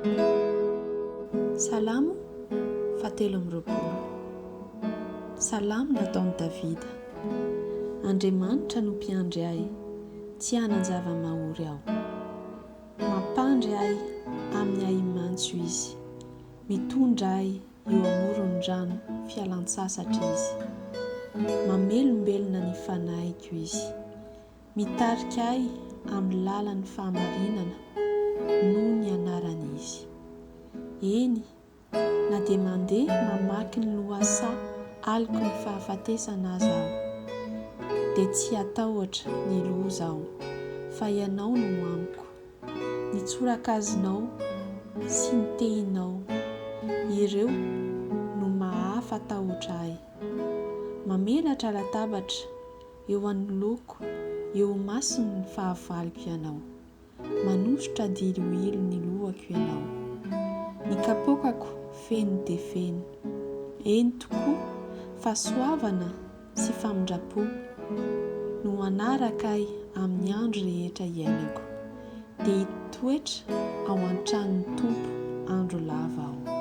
Salamo 7:20. Salamo nataon'i Davida. Andriamanitra no mpiandry ahy, tsy hanan-java-mahory aho. Mampandry ahy amin'ny ahi-mantso izy, mitondra ahy eo amoron-drano fialan-tsasatra izy. Mamelombelona ny fanahyko izy, mitarika ahy amin'ny lalan'ny fahamarinana noho ny anarany izy. Eny, na dia mandeha mamaky ny lohasaha aliko ny fahafatesana aza aho, dia tsy hatahotra ny loza aho, fa ianao no amiko. Ny tsorakazinao sy ny tehinao, ireo no mahafatahotra ahy. Mamelatra latabatra eo anoloako, eo masony ny fahavaliko ianao. Manositra diloilo ny lohako ianao. Ny kapokako feno dia feno. Eny tokoa, fahasoavana sy famindrapo no anaraka ahy amin'ny andro rehetra iainako, dia hitoetra ao an-tranon'ny Tompo andro lava aho.